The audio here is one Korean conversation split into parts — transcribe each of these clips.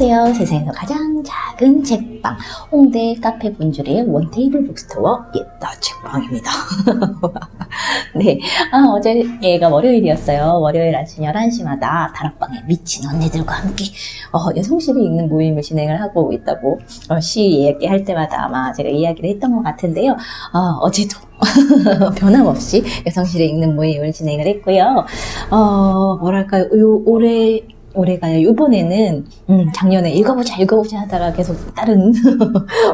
안녕하세요. 세상에서 가장 작은 책방 홍대 카페 본주의 원테이블 북스토어 옛다 책방입니다. 네, 어제 얘가 월요일이었어요. 월요일 아침 11시마다 다락방에 미친 언니들과 함께 여성시를 읽는 모임을 진행을 하고 있다고 시 이야기할 때마다 아마 제가 이야기를 했던 것 같은데요. 어제도 변함없이 여성시를 읽는 모임을 진행을 했고요. 뭐랄까요, 올해가요. 이번에는 작년에 읽어보자 하다가 계속 다른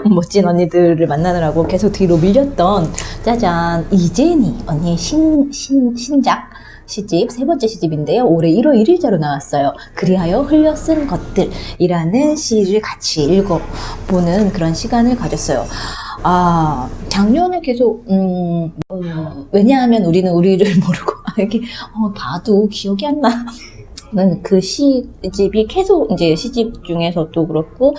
멋진 언니들을 만나느라고 계속 뒤로 밀렸던 짜잔 이재니 언니의 신작 시집, 세 번째 시집인데요. 올해 1월 1일자로 나왔어요. 그리하여 흘려 쓴 것들이라는 시를 같이 읽어보는 그런 시간을 가졌어요. 작년에 계속 왜냐하면 우리는 우리를 모르고 이렇게 봐도 기억이 안 나. 그 시집이 계속 이제 시집 중에서도 그렇고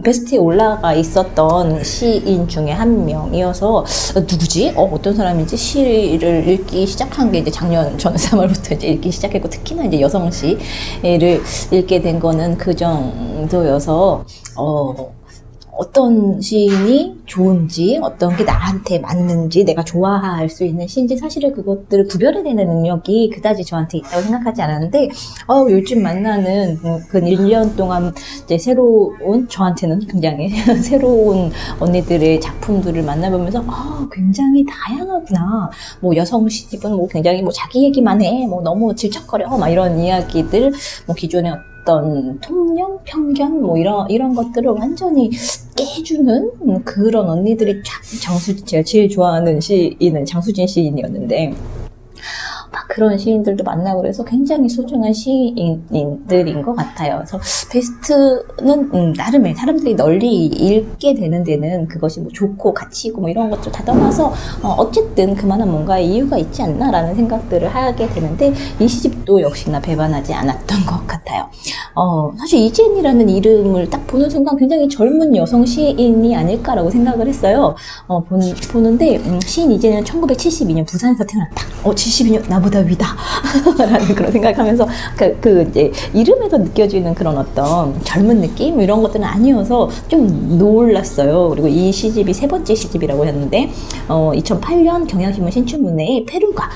베스트에 올라가 있었던 시인 중에 한 명이어서 누구지? 어떤 사람인지 시를 읽기 시작한 게 이제 작년 저는 3월부터 이제 읽기 시작했고, 특히나 이제 여성 시를 읽게 된 거는 그 정도여서 어떤 시인이 좋은지, 어떤 게 나한테 맞는지, 내가 좋아할 수 있는 시인지 사실은 그것들을 구별해내는 능력이 그다지 저한테 있다고 생각하지 않았는데, 요즘 만나는 그 1년 동안 이제 새로운, 저한테는 굉장히 새로운 언니들의 작품들을 만나보면서 굉장히 다양하구나. 뭐 여성 시집은 뭐 굉장히 뭐 자기 얘기만 해, 뭐 너무 질척거려, 막 이런 이야기들, 뭐 기존에 어떤 통념, 편견, 뭐 이런 것들을 완전히 깨주는 그런 언니들이 제가 제일 좋아하는 시인은 장수진 시인이었는데, 막 그런 시인들도 만나고 그래서 굉장히 소중한 시인들인 것 같아요. 그래서 베스트는 나름의 사람들이 널리 읽게 되는 데는 그것이 뭐 좋고 가치 있고 뭐 이런 것들 다 떠나서 어쨌든 그만한 뭔가 이유가 있지 않나라는 생각들을 하게 되는데, 이 시집도 역시나 배반하지 않았던 것 같아요. 사실 이재니라는 이름을 딱 보는 순간 굉장히 젊은 여성 시인이 아닐까라고 생각을 했어요. 보는데 시인 이재니는 1972년 부산에서 태어났다. 72년 나보다 위다 라는 그런 생각하면서 이제 이름에서 느껴지는 그런 어떤 젊은 느낌 이런 것들은 아니어서 좀 놀랐어요. 그리고 이 시집이 세 번째 시집이라고 했는데 2008년 경향신문 신춘문예에 페루가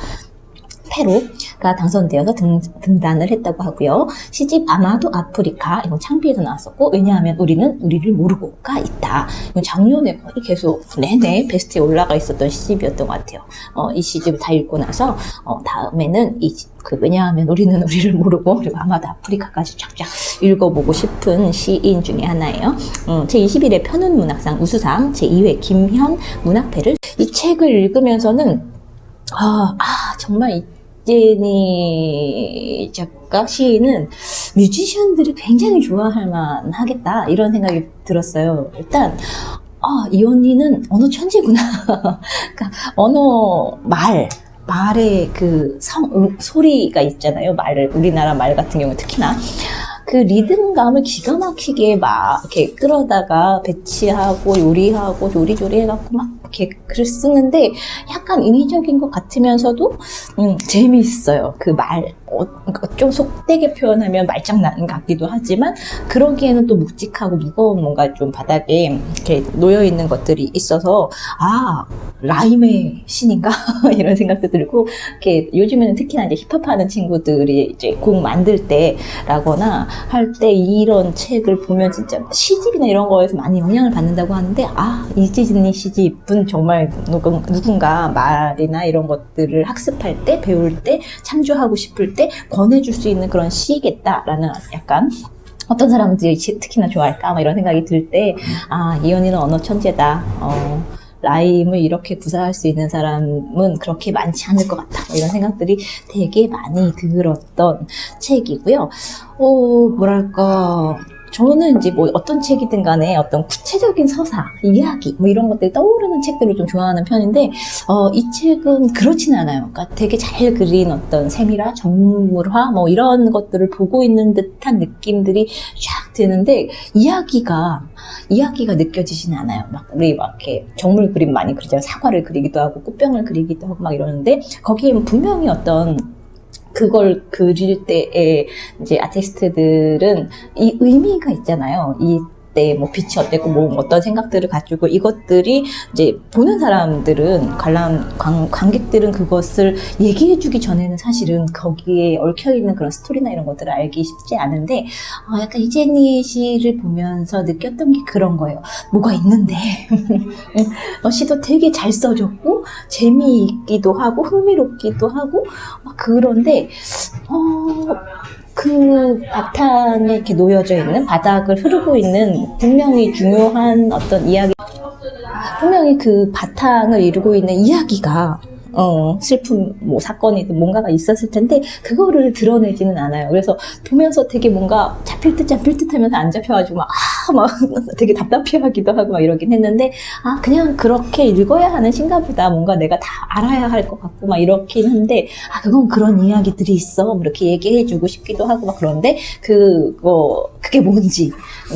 당선되어서 등단을 했다고 하고요. 시집 아마도 아프리카, 이건 창비에서 나왔었고, 왜냐하면 우리는 우리를 모르고가 있다. 이건 작년에 거의 계속 내내 베스트에 올라가 있었던 시집이었던 것 같아요. 이 시집을 다 읽고 나서 다음에는 왜냐하면 우리는 우리를 모르고, 그리고 아마도 아프리카까지 쫙쫙 읽어보고 싶은 시인 중에 하나예요. 제21회 편은문학상 우수상 제2회 김현 문학패를, 이 책을 읽으면서는 정말 이재니 작가 시인은 뮤지션들이 굉장히 좋아할 만하겠다 이런 생각이 들었어요. 일단 이 언니는 언어 천재구나. 그러니까 말의 그 소리가 있잖아요. 우리나라 말 같은 경우 특히나 그 리듬감을 기가 막히게 막 이렇게 끌어다가 배치하고 요리하고 요리조리 해갖고 막 이렇게 글을 쓰는데 약간 인위적인 것 같으면서도 재미있어요. 그 좀 속되게 표현하면 말장난 같기도 하지만, 그러기에는 또 묵직하고 무거운 뭔가 좀 바닥에 이렇게 놓여있는 것들이 있어서 라임의 신인가? 이런 생각도 들고, 이렇게 요즘에는 특히나 이제 힙합하는 친구들이 이제 곡 만들 때라거나 할 때 이런 책을 보면 진짜 시집이나 이런 거에서 많이 영향을 받는다고 하는데, 이재니 시집은 정말 누군가 말이나 이런 것들을 학습할 때, 배울 때, 창조하고 싶을 때 권해줄 수 있는 그런 시겠다라는, 약간 어떤 사람들이 특히나 좋아할까 뭐 이런 생각이 들 때 이 언니는 언어 천재다. 라임을 이렇게 구사할 수 있는 사람은 그렇게 많지 않을 것 같다. 뭐 이런 생각들이 되게 많이 들었던 책이고요. 뭐랄까, 저는 이제 뭐 어떤 책이든 간에 어떤 구체적인 서사, 이야기 뭐 이런 것들이 떠오르는 책들을 좀 좋아하는 편인데, 이 책은 그렇지는 않아요. 그러니까 되게 잘 그린 어떤 세밀화, 정물화 뭐 이런 것들을 보고 있는 듯한 느낌들이 쫙 드는데, 이야기가 느껴지지는 않아요. 우리 이렇게 정물 그림 많이 그리잖아요. 사과를 그리기도 하고 꽃병을 그리기도 하고 막 이러는데, 거기에 분명히 어떤 그걸 그릴 때에 이제 아티스트들은 이 의미가 있잖아요. 이때 뭐 빛이 어땠고 뭐 어떤 생각들을 가지고 이것들이 이제 보는 사람들은 관객들은 그것을 얘기해주기 전에는 사실은 거기에 얽혀있는 그런 스토리나 이런 것들을 알기 쉽지 않은데 약간 이재니 씨를 보면서 느꼈던 게 그런 거예요. 뭐가 있는데 시도 되게 잘 써줬고 재미있기도 하고 흥미롭기도 하고 그런데 그 바탕에 이렇게 놓여져 있는 바닥을 흐르고 있는 분명히 중요한 어떤 이야기, 분명히 그 바탕을 이루고 있는 이야기가 슬픈 뭐 사건이든 뭔가가 있었을 텐데 그거를 드러내지는 않아요. 그래서 보면서 되게 뭔가 잡힐 듯 하면서 안 잡혀가지고 막 되게 답답해하기도 하고 막 이러긴 했는데 그냥 그렇게 읽어야 하는 신가보다 뭔가 내가 다 알아야 할 것 같고 막 이렇긴 한데 그건 그런 이야기들이 있어 뭐 이렇게 얘기해주고 싶기도 하고 막 그런데 그게 뭔지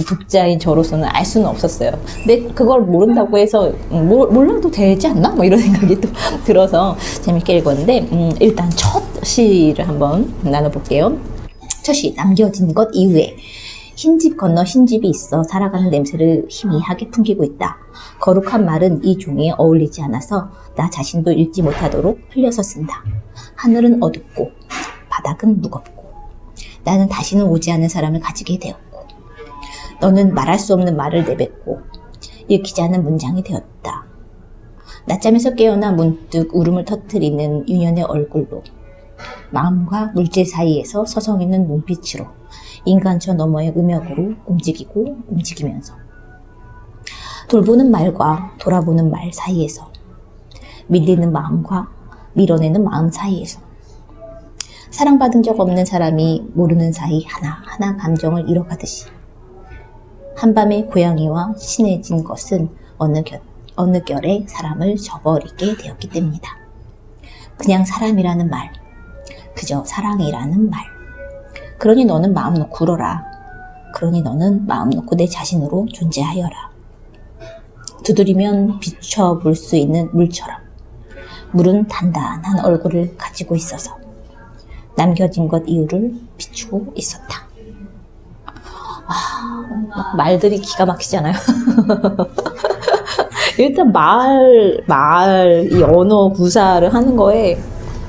독자인 저로서는 알 수는 없었어요. 근데 그걸 모른다고 해서 몰라도 되지 않나? 뭐 이런 생각이 또 들어서 재밌게 읽었는데 일단 첫 시를 한번 나눠볼게요. 첫 시, 남겨진 것 이후에. 흰집 건너 흰집이 있어 살아가는 냄새를 희미하게 풍기고 있다. 거룩한 말은 이 종이에 어울리지 않아서 나 자신도 읽지 못하도록 흘려서 쓴다. 하늘은 어둡고 바닥은 무겁고 나는 다시는 오지 않은 사람을 가지게 되었고 너는 말할 수 없는 말을 내뱉고 읽히지 않은 문장이 되었다. 낮잠에서 깨어나 문득 울음을 터뜨리는 유년의 얼굴로 마음과 물질 사이에서 서성이는 눈빛으로 인간 저 너머의 음역으로 움직이면서 돌보는 말과 돌아보는 말 사이에서 밀리는 마음과 밀어내는 마음 사이에서 사랑받은 적 없는 사람이 모르는 사이 하나하나 감정을 잃어가듯이 한밤의 고양이와 친해진 것은 어느 결에 사람을 저버리게 되었기 때문이다. 그냥 사람이라는 말, 그저 사랑이라는 말. 그러니 너는 마음 놓고 울어라. 그러니 너는 마음 놓고 내 자신으로 존재하여라. 두드리면 비춰볼 수 있는 물처럼 물은 단단한 얼굴을 가지고 있어서 남겨진 것 이유를 비추고 있었다. 말들이 기가 막히잖아요. 일단 이 언어 구사를 하는 거에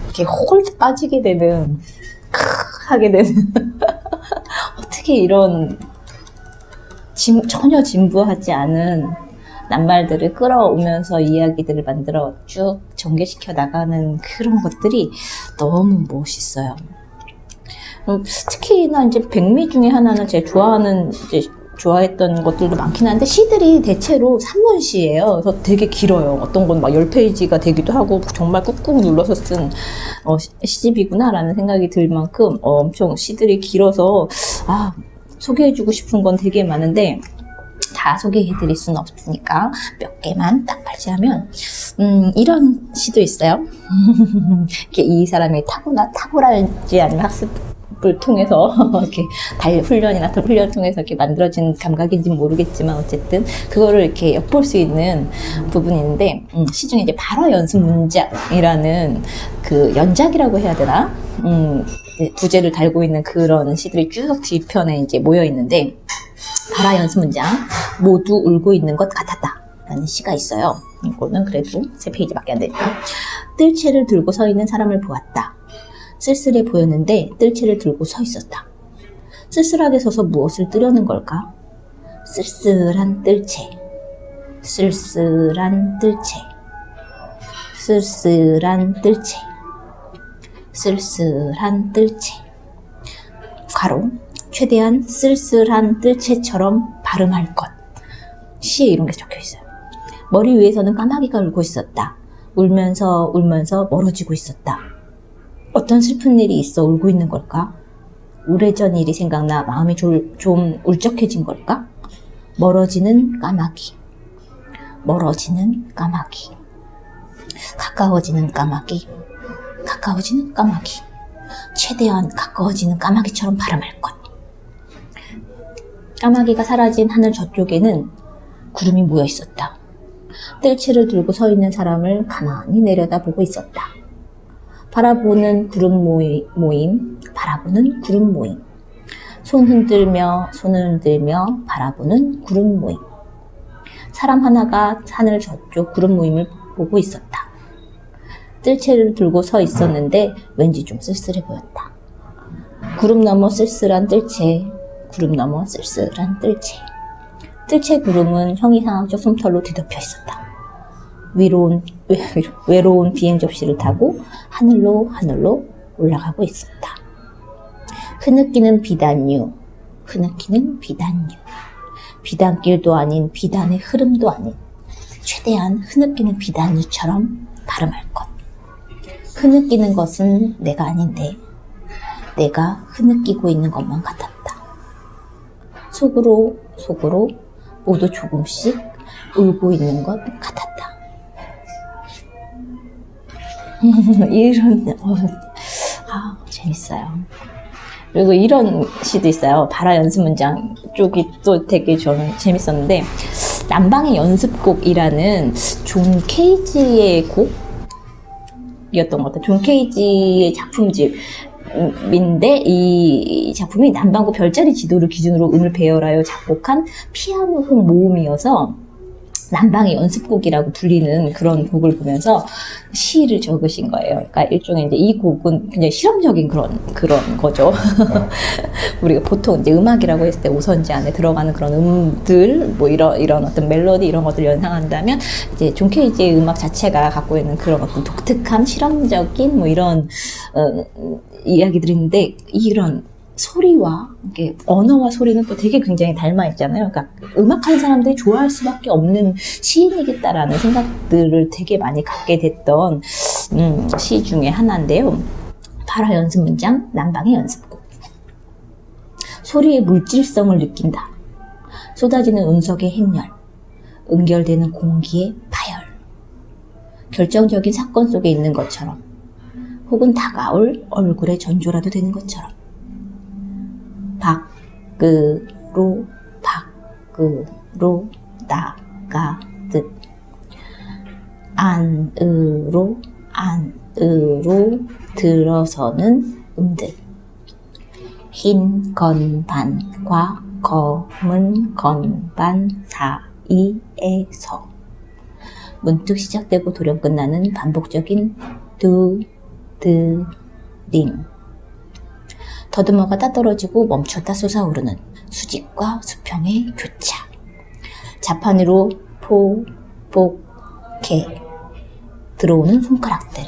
이렇게 홀 빠지게 되는, 하게 되는. 어떻게 이런 전혀 진부하지 않은 낱말들을 끌어오면서 이야기들을 만들어 쭉 전개시켜 나가는 그런 것들이 너무 멋있어요. 특히나 이제 백미 중에 하나는 제가 좋아했던 것들도 많긴 한데 시들이 대체로 산문시예요. 그래서 되게 길어요. 어떤 건 막 10페이지가 되기도 하고 정말 꾹꾹 눌러서 쓴 시집이구나 라는 생각이 들 만큼 엄청 시들이 길어서 소개해주고 싶은 건 되게 많은데 다 소개해드릴 수는 없으니까 몇 개만 딱 발제하면 이런 시도 있어요. 이 사람이 탁월할지 아니면 학습을 통해서 이렇게 훈련이나 훈련 통해서 이렇게 만들어진 감각인지는 모르겠지만 어쨌든 그거를 이렇게 엿볼 수 있는 부분이 있는데 시 중에 이제 발화 연습 문장이라는 그 연작이라고 해야 되나? 부제를 달고 있는 그런 시들이 쭉 뒤편에 이제 모여 있는데 발화 연습 문장 모두 울고 있는 것 같았다 라는 시가 있어요. 이거는 그래도 3페이지밖에 안 되죠. 뜰채를 들고 서 있는 사람을 보았다. 쓸쓸해 보였는데 뜰채를 들고 서 있었다. 쓸쓸하게 서서 무엇을 뜨려는 걸까? 쓸쓸한 뜰채, 쓸쓸한 뜰채, 쓸쓸한 뜰채, 쓸쓸한 뜰채. 괄호 최대한 쓸쓸한 뜰채처럼 발음할 것. 시에 이런 게 적혀 있어요. 머리 위에서는 까마귀가 울고 있었다. 울면서 멀어지고 있었다. 어떤 슬픈 일이 있어 울고 있는 걸까? 오래전 일이 생각나 마음이 좀 울적해진 걸까? 멀어지는 까마귀, 멀어지는 까마귀, 가까워지는 까마귀, 가까워지는 까마귀, 최대한 가까워지는 까마귀처럼 발음할 것. 까마귀가 사라진 하늘 저쪽에는 구름이 모여 있었다. 뜰채를 들고 서 있는 사람을 가만히 내려다보고 있었다. 바라보는 구름 모임, 바라보는 구름 모임. 손을 흔들며 바라보는 구름 모임. 사람 하나가 하늘 저쪽 구름 모임을 보고 있었다. 뜰채를 들고 서 있었는데 왠지 좀 쓸쓸해 보였다. 구름 너머 쓸쓸한 뜰채, 구름 너머 쓸쓸한 뜰채. 뜰채 구름은 형이상학적 솜털로 뒤덮여 있었다. 외로운 비행 접시를 타고 하늘로 올라가고 있었다. 흐느끼는 비단유, 흐느끼는 비단유. 비단길도 아닌 비단의 흐름도 아닌 최대한 흐느끼는 비단유처럼 발음할 것. 흐느끼는 것은 내가 아닌데 내가 흐느끼고 있는 것만 같았다. 속으로 모두 조금씩 울고 있는 것 같았다. 재밌어요. 그리고 이런 시도 있어요. 발화 연습 문장 쪽이 또 되게 저는 재밌었는데, 남방의 연습곡이라는 존 케이지의 곡이었던 것 같아요. 존 케이지의 작품집인데, 이 작품이 남방구 별자리 지도를 기준으로 음을 배열하여 작곡한 피아노곡 모음이어서 남방의 연습곡이라고 불리는 그런 곡을 보면서 시를 적으신 거예요. 그러니까 일종의 이제 이 곡은 굉장히 실험적인 그런 거죠. 우리가 보통 이제 음악이라고 했을 때 오선지 안에 들어가는 그런 음들, 뭐 이런 어떤 멜로디 이런 것들 연상한다면, 이제 존 케이지의 음악 자체가 갖고 있는 그런 어떤 독특한 실험적인 뭐 이런 이야기들인데, 이런 소리와 이게 언어와 소리는 또 되게 굉장히 닮아 있잖아요. 그러니까 음악하는 사람들이 좋아할 수밖에 없는 시인이겠다라는 생각들을 되게 많이 갖게 됐던 시 중에 하나인데요. 발화 연습 문장, 남방의 연습곡. 소리의 물질성을 느낀다. 쏟아지는 운석의 행렬, 응결되는 공기의 파열. 결정적인 사건 속에 있는 것처럼, 혹은 다가올 얼굴의 전조라도 되는 것처럼. 밖으로 나가듯, 안으로 들어서는 음들. 흰 건반과 검은 건반 사이에서 문득 시작되고 돌연 끝나는 반복적인 두드림. 더듬어가 따떨어지고 멈췄다 솟아오르는 수직과 수평의 교차. 자판으로 포복해 들어오는 손가락들.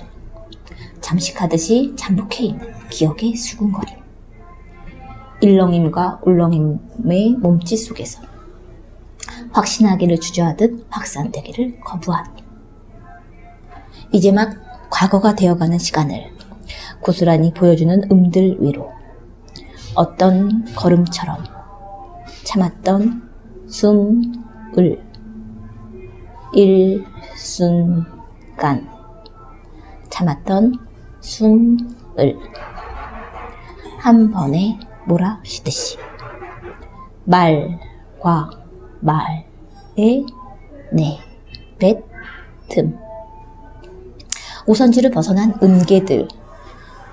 잠식하듯이 잠복해 있는 기억의 수군거림. 일렁임과 울렁임의 몸짓 속에서 확신하기를 주저하듯 확산되기를 거부하는. 이제 막 과거가 되어가는 시간을 고스란히 보여주는 음들 위로 어떤 걸음처럼 참았던 숨을 일순간 참았던 숨을 한 번에 몰아쉬듯이 말과 말의 내뱉음. 오선지를 벗어난 음계들,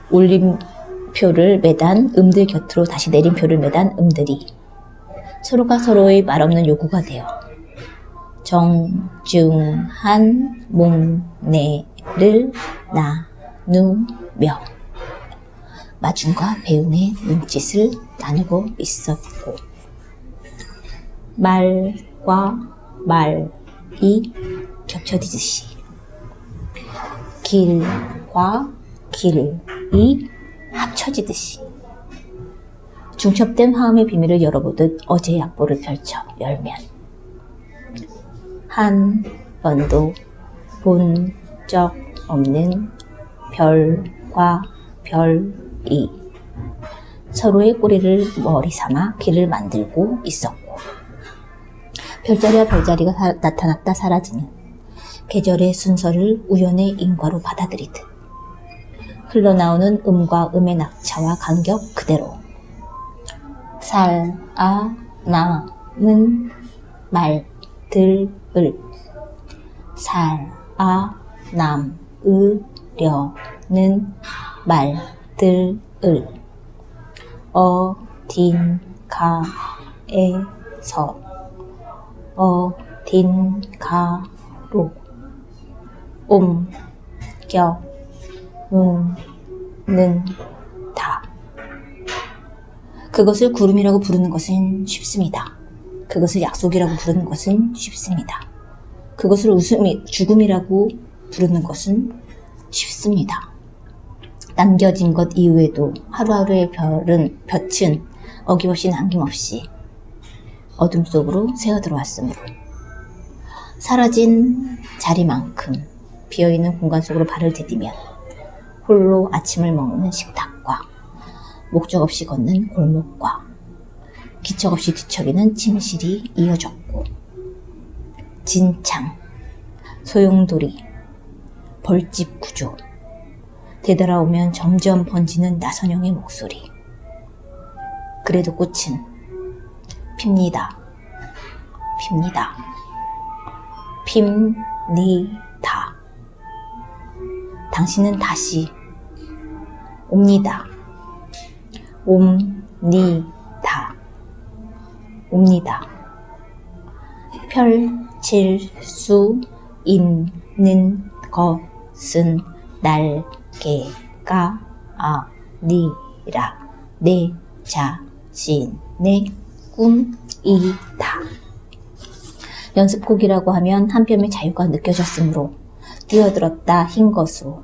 올림표를 매단 음들 곁으로 다시 내림표를 매단 음들이 서로가 서로의 말없는 요구가 되어 정중한 목례를 나누며 마중과 배움의 눈짓을 나누고 있었고, 말과 말이 겹쳐지듯이 길과 길이 합쳐지듯이 중첩된 화음의 비밀을 열어보듯 어제의 악보를 펼쳐 열면 한 번도 본 적 없는 별과 별이 서로의 꼬리를 머리 삼아 길을 만들고 있었고, 별자리와 별자리가 나타났다 사라지는 계절의 순서를 우연의 인과로 받아들이듯 흘러나오는 음과 음의 낙차와 간격 그대로 살아남은 말들을 살아남으려는 말들을 어딘가에서 어딘가로 옮겨 놓는다. 그것을 구름이라고 부르는 것은 쉽습니다. 그것을 약속이라고 부르는 것은 쉽습니다. 그것을 죽음이라고 부르는 것은 쉽습니다. 남겨진 것 이후에도 하루하루의 볕은 어김없이 남김없이 어둠 속으로 새어들어왔으므로 사라진 자리만큼 비어있는 공간 속으로 발을 디디면 홀로 아침을 먹는 식탁과 목적 없이 걷는 골목과 기척 없이 뒤척이는 침실이 이어졌고 진창, 소용돌이, 벌집 구조, 되돌아오면 점점 번지는 나선형의 목소리. 그래도 꽃은 핍니다. 핍니다. 핍니다. 당신은 다시 옵니다. 옵니다. 옵니다. 펼칠 수 있는 것은 날개가 아니라 내 자신의 꿈이다. 연습곡이라고 하면 한 뼘의 자유가 느껴졌으므로 뛰어들었다 흰 것으로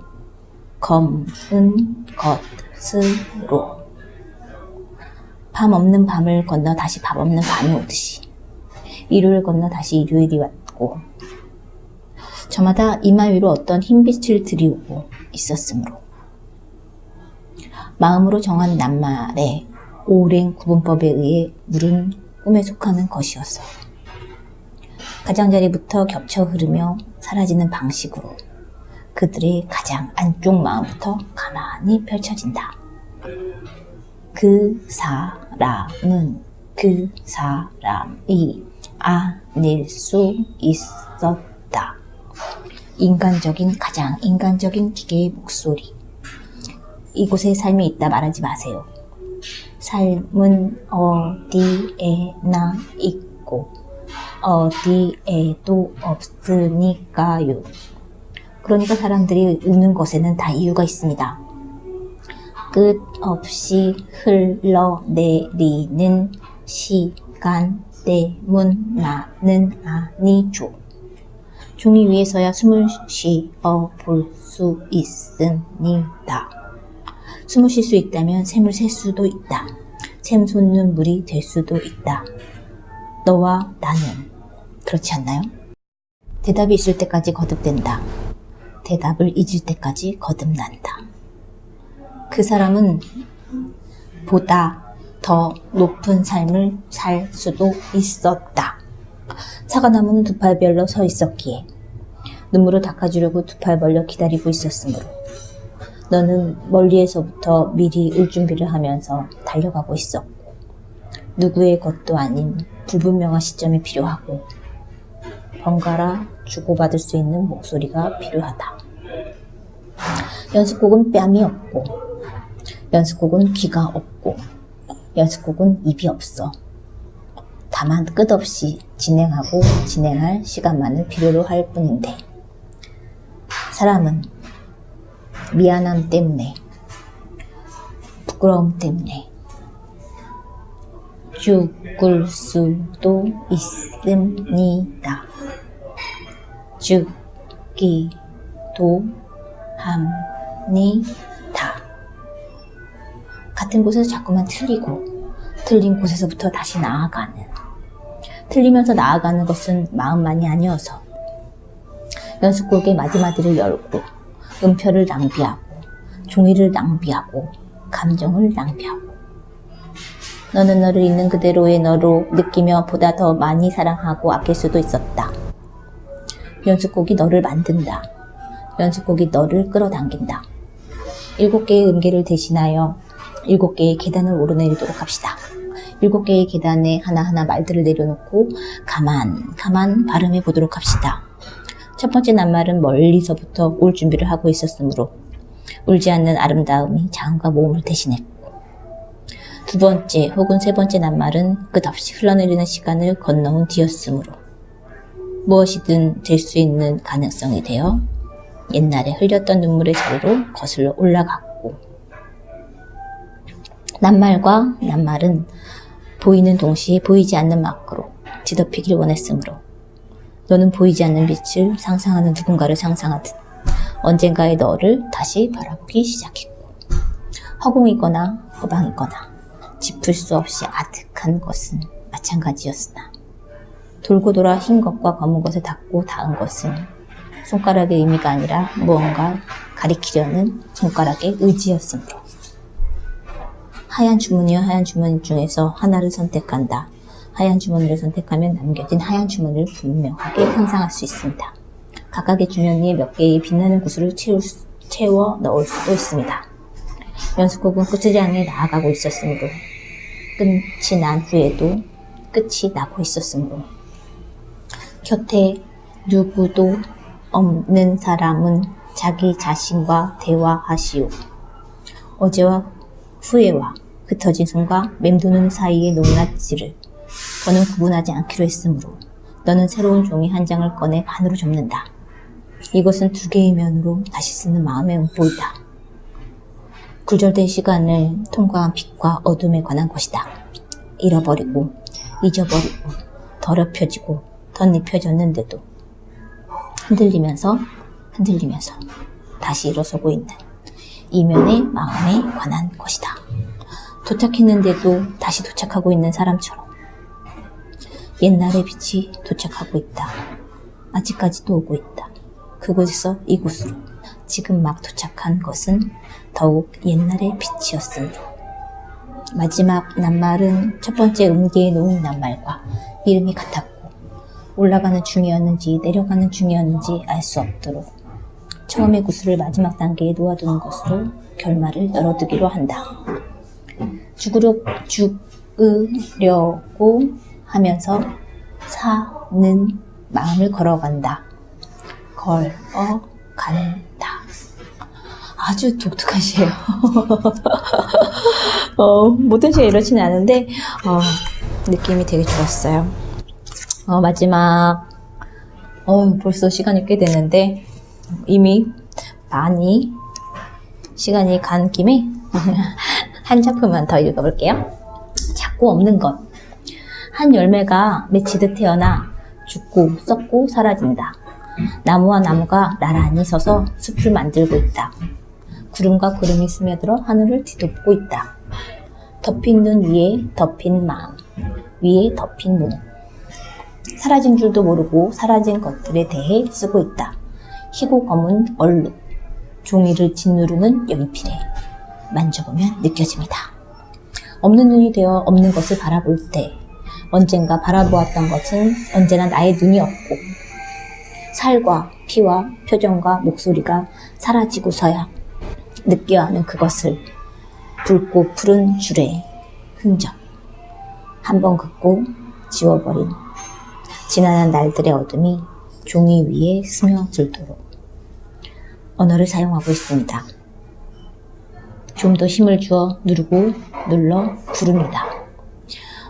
검은 것으로 밤 없는 밤을 건너 다시 밤 없는 밤이 오듯이 일요일 건너 다시 일요일이 왔고 저마다 이마 위로 어떤 흰빛을 들이우고 있었으므로 마음으로 정한 낱말의 오랜 구분법에 의해 물은 꿈에 속하는 것이어서 가장자리부터 겹쳐 흐르며 사라지는 방식으로 그들의 가장 안쪽 마음부터 가만히 펼쳐진다. 그 사람은 그 사람이 아닐 수 있었다. 인간적인, 가장 인간적인 기계의 목소리. 이곳에 삶이 있다 말하지 마세요. 삶은 어디에나 있고 어디에도 없으니까요. 그러니까 사람들이 우는 것에는 다 이유가 있습니다. 끝없이 흘러내리는 시간 때문만은 아니죠. 종이 위에서야 숨을 쉬어 볼 수 있습니다. 숨을 쉴 수 있다면 샘을 셀 수도 있다. 샘 솟는 물이 될 수도 있다. 너와 나는 그렇지 않나요? 대답이 있을 때까지 거듭된다. 대답을 잊을 때까지 거듭난다. 그 사람은 보다 더 높은 삶을 살 수도 있었다. 사과나무는 두 팔 벌려 서 있었기에 눈물을 닦아주려고 두 팔 벌려 기다리고 있었으므로 너는 멀리에서부터 미리 울 준비를 하면서 달려가고 있었고 누구의 것도 아닌 불분명한 시점이 필요하고 번갈아 주고받을 수 있는 목소리가 필요하다. 연습곡은 뺨이 없고 연습곡은 귀가 없고 연습곡은 입이 없어. 다만 끝없이 진행하고 진행할 시간만을 필요로 할 뿐인데 사람은 미안함 때문에 부끄러움 때문에 죽을 수도 있습니다. 죽기도 합니다. 같은 곳에서 자꾸만 틀리고 틀린 곳에서부터 다시 나아가는 틀리면서 나아가는 것은 마음만이 아니어서 연습곡의 마디마디를 열고 음표를 낭비하고 종이를 낭비하고 감정을 낭비하고 너는 너를 있는 그대로의 너로 느끼며 보다 더 많이 사랑하고 아낄 수도 있었다. 연습곡이 너를 만든다. 연습곡이 너를 끌어당긴다. 7개의 음계를 대신하여 7개의 계단을 오르내리도록 합시다. 7개의 계단에 하나하나 말들을 내려놓고 가만 발음해 보도록 합시다. 첫 번째 낱말은 멀리서부터 올 준비를 하고 있었으므로 울지 않는 아름다움이 자음과 모음을 대신했고, 두 번째 혹은 세 번째 낱말은 끝없이 흘러내리는 시간을 건너온 뒤였으므로 무엇이든 될 수 있는 가능성이 되어 옛날에 흘렸던 눈물의 자리로 거슬러 올라갔고, 낱말과 낱말은 보이는 동시에 보이지 않는 밖으로 뒤덮이길 원했으므로 너는 보이지 않는 빛을 상상하는 누군가를 상상하듯 언젠가의 너를 다시 바라보기 시작했고, 허공이거나 허방이거나 짚을 수 없이 아득한 것은 마찬가지였으나 돌고 돌아 흰 것과 검은 것을 닿고 닿은 것은 손가락의 의미가 아니라 무언가 가리키려는 손가락의 의지였으므로 하얀 주머니와 하얀 주머니 중에서 하나를 선택한다. 하얀 주머니를 선택하면 남겨진 하얀 주머니를 분명하게 상상할 수 있습니다. 각각의 주머니에 몇 개의 빛나는 구슬을 채워 넣을 수도 있습니다. 연수곡은 끝을 향해 나아가고 있었으므로, 끝이 난 후에도 끝이 나고 있었으므로, 곁에 누구도 없는 사람은 자기 자신과 대화하시오. 어제와 후회와 흩어진 손과 맴도는 사이의 높낮이를 더는 구분하지 않기로 했으므로 너는 새로운 종이 한 장을 꺼내 반으로 접는다. 이것은 두 개의 면으로 다시 쓰는 마음의 음보이다. 굴절된 시간을 통과한 빛과 어둠에 관한 것이다. 잃어버리고 잊어버리고 더럽혀지고 덧입혀졌는데도 흔들리면서 다시 일어서고 있는 이면의 마음에 관한 것이다. 도착했는데도 다시 도착하고 있는 사람처럼 옛날의 빛이 도착하고 있다. 아직까지도 오고 있다. 그곳에서 이곳으로 지금 막 도착한 것은 더욱 옛날의 빛이었으므로. 마지막 낱말은 첫 번째 음계에 놓은 낱말과 이름이 같았고, 올라가는 중이었는지 내려가는 중이었는지 알 수 없도록 처음의 구슬을 마지막 단계에 놓아두는 것으로 결말을 열어두기로 한다. 죽으려고 하면서 사는 마음을 걸어간다. 걸어간다. 아주 독특하시에요. 모든 시가 이렇지는 않은데 느낌이 되게 좋았어요. 마지막 벌써 시간이 꽤 됐는데 이미 많이 시간이 간 김에 한 작품만 더 읽어볼게요. 자꾸 없는 것. 한 열매가 맺히듯 태어나 죽고 썩고 사라진다. 나무와 나무가 나란히 서서 숲을 만들고 있다. 구름과 구름이 스며들어 하늘을 뒤덮고 있다. 덮인 눈 위에 덮인 마음, 위에 덮인 눈. 사라진 줄도 모르고 사라진 것들에 대해 쓰고 있다. 희고 검은 얼룩, 종이를 짓누르는 연필에 만져보면 느껴집니다. 없는 눈이 되어 없는 것을 바라볼 때 언젠가 바라보았던 것은 언제나 나의 눈이었고, 살과 피와 표정과 목소리가 사라지고서야 느껴야 하는 그것을 붉고 푸른 줄의 흔적, 한번 긋고 지워버린 지난한 날들의 어둠이 종이 위에 스며들도록 언어를 사용하고 있습니다. 좀 더 힘을 주어 누르고 눌러 부릅니다.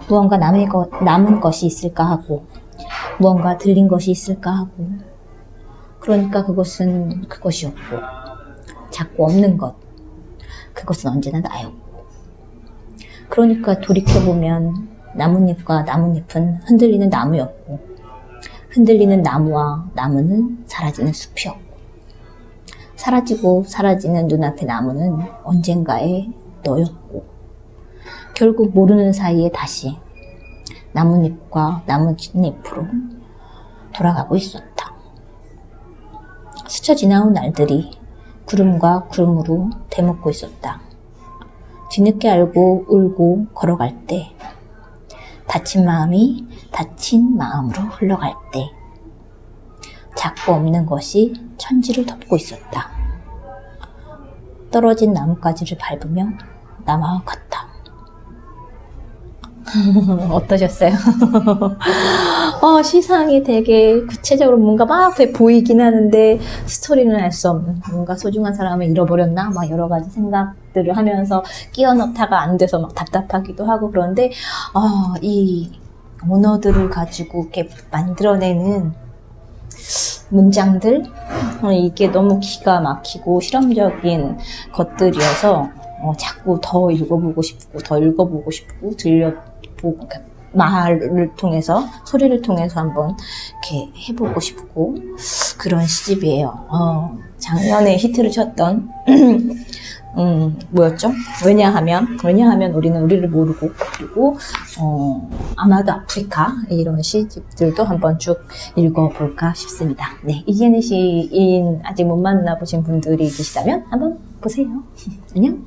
무언가 남은 것이 있을까 하고, 무언가 들린 것이 있을까 하고, 그러니까 그것은 그것이었고, 자꾸 없는 것, 그것은 언제나 나였고, 그러니까 돌이켜보면 나뭇잎과 나뭇잎은 흔들리는 나무였고, 흔들리는 나무와 나무는 사라지는 숲이었고, 사라지고 사라지는 눈앞의 나무는 언젠가의 너였고, 결국 모르는 사이에 다시 나뭇잎과 나뭇잎으로 돌아가고 있었다. 스쳐 지나온 날들이 구름과 구름으로 대먹고 있었다. 뒤늦게 알고 울고 걸어갈 때, 다친 마음이 다친 마음으로 흘러갈 때, 자꾸 없는 것이 천지를 덮고 있었다. 떨어진 나뭇가지를 밟으며 나와 같다. 어떠셨어요? 시상이 되게 구체적으로 뭔가 막 보이긴 하는데 스토리는 알 수 없는, 뭔가 소중한 사람을 잃어버렸나 막 여러 가지 생각들을 하면서 끼워 넣다가 안 돼서 막 답답하기도 하고. 그런데 이 언어들을 가지고 이렇게 만들어내는 문장들, 이게 너무 기가 막히고 실험적인 것들이어서 자꾸 더 읽어보고 싶고 들려보고, 그러니까 말을 통해서, 소리를 통해서 한번 이렇게 해보고 싶고 그런 시집이에요. 작년에 히트를 쳤던 뭐였죠? 왜냐하면 우리는 우리를 모르고, 그리고 아마도 아프리카, 이런 시집들도 한번 쭉 읽어볼까 싶습니다. 네, 이기는 시인 아직 못 만나보신 분들이 계시다면 한번 보세요. 안녕.